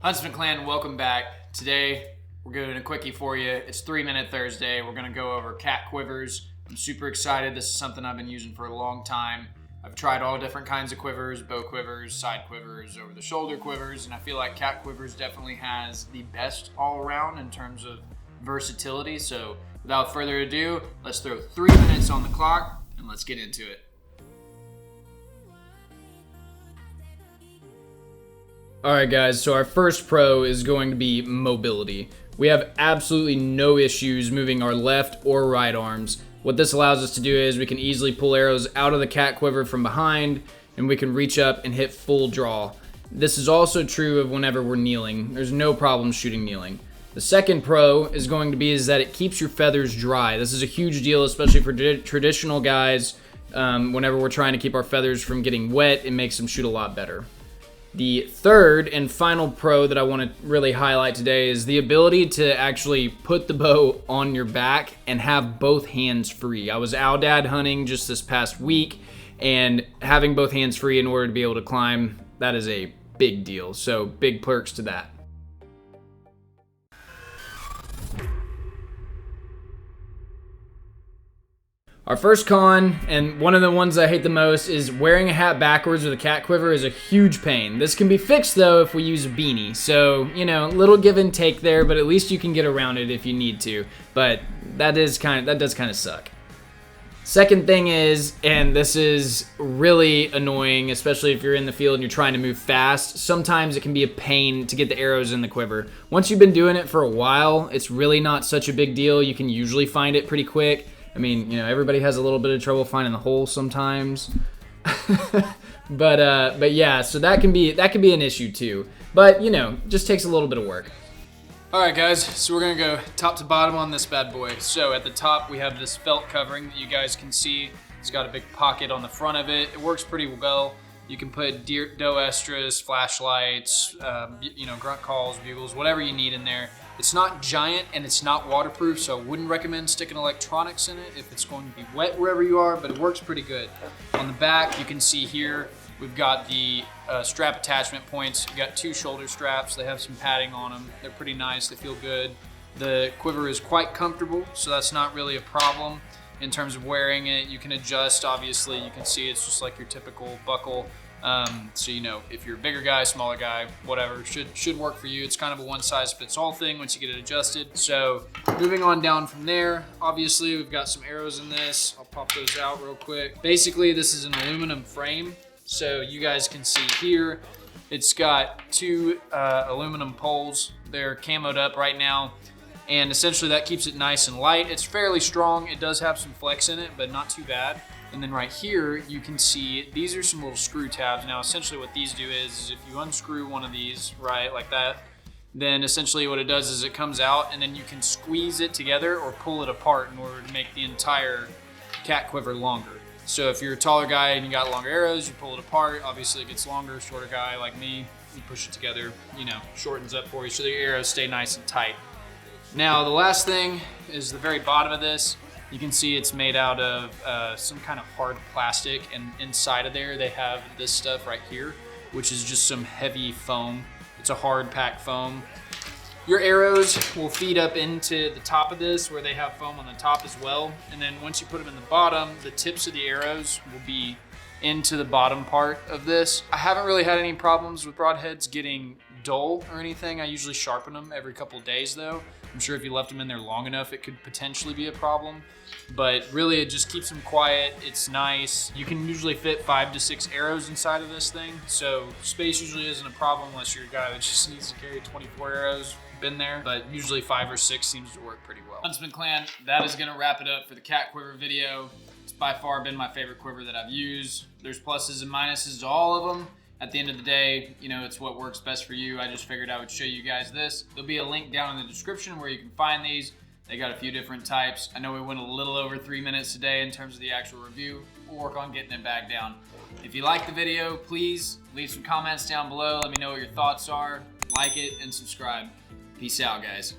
Huntsman Clan, welcome back. Today, we're doing a quickie for you. It's 3-Minute Thursday. We're gonna go over cat quivers. I'm super excited. This is something I've been using for a long time. I've tried all different kinds of quivers, bow quivers, side quivers, over the shoulder quivers, and I feel like cat quivers definitely has the best all around in terms of versatility. So without further ado, let's throw 3 minutes on the clock and let's get into it. Alright guys, so our first pro is going to be mobility. We have absolutely no issues moving our left or right arms. What this allows us to do is we can easily pull arrows out of the cat quiver from behind, and we can reach up and hit full draw. This is also true of whenever we're kneeling. There's no problem shooting kneeling. The second pro is going to be that it keeps your feathers dry. This is a huge deal, especially for traditional guys. Whenever we're trying to keep our feathers from getting wet, it makes them shoot a lot better. The third and final pro that I want to really highlight today is the ability to actually put the bow on your back and have both hands free. I was owl-dad hunting just this past week, and having both hands free in order to be able to climb, that is a big deal. So big perks to that. Our first con, and one of the ones I hate the most, is wearing a hat backwards with a cat quiver is a huge pain. This can be fixed though if we use a beanie. So, you know, little give and take there, but at least you can get around it if you need to. But that does kind of suck. Second thing is, and this is really annoying, especially if you're in the field and you're trying to move fast, sometimes it can be a pain to get the arrows in the quiver. Once you've been doing it for a while, it's really not such a big deal. You can usually find it pretty quick. I mean, you know, everybody has a little bit of trouble finding the hole sometimes. but yeah, so that can be an issue too. But, you know, just takes a little bit of work. All right, guys, so we're gonna go top to bottom on this bad boy. So at the top, we have this felt covering that you guys can see. It's got a big pocket on the front of it. It works pretty well. You can put doe estras, flashlights, you know, grunt calls, bugles, whatever you need in there. It's not giant and it's not waterproof, so I wouldn't recommend sticking electronics in it if it's going to be wet wherever you are, but it works pretty good. On the back, you can see here, we've got the strap attachment points. We've got 2 shoulder straps. They have some padding on them. They're pretty nice. They feel good. The quiver is quite comfortable, so that's not really a problem in terms of wearing it. You can adjust, obviously. You can see it's just like your typical buckle. So, you know, if you're a bigger guy, smaller guy, whatever, should work for you. It's kind of a one-size-fits-all thing once you get it adjusted. So moving on down from there, obviously we've got some arrows in this. I'll pop those out real quick. Basically, this is an aluminum frame. So you guys can see here, it's got 2 aluminum poles. They're camoed up right now. And essentially that keeps it nice and light. It's fairly strong. It does have some flex in it, but not too bad. And then right here, you can see these are some little screw tabs. Now, essentially what these do is if you unscrew one of these, right, like that, then essentially what it does is it comes out and then you can squeeze it together or pull it apart in order to make the entire cat quiver longer. So if you're a taller guy and you got longer arrows, you pull it apart. Obviously it gets longer. Shorter guy like me, you push it together, you know, shortens up for you so the arrows stay nice and tight. Now, the last thing is the very bottom of this. You can see it's made out of some kind of hard plastic, and inside of there they have this stuff right here, which is just some heavy foam. It's a hard pack foam. Your arrows will feed up into the top of this where they have foam on the top as well. And then once you put them in the bottom, the tips of the arrows will be into the bottom part of this. I haven't really had any problems with broadheads getting dull or anything. I usually sharpen them every couple of days though. I'm sure if you left them in there long enough, it could potentially be a problem. But really, it just keeps them quiet. It's nice. You can usually fit 5 to 6 arrows inside of this thing. So space usually isn't a problem unless you're a guy that just needs to carry 24 arrows. Been there, but usually 5 or 6 seems to work pretty well. Huntsman Clan, that is gonna wrap it up for the cat quiver video. It's by far been my favorite quiver that I've used. There's pluses and minuses to all of them. At the end of the day, you know, it's what works best for you. I just figured I would show you guys this. There'll be a link down in the description where you can find these. They got a few different types. I know we went a little over 3 minutes today in terms of the actual review. We'll work on getting it back down. If you like the video, please leave some comments down below. Let me know what your thoughts are. Like it and subscribe. Peace out, guys.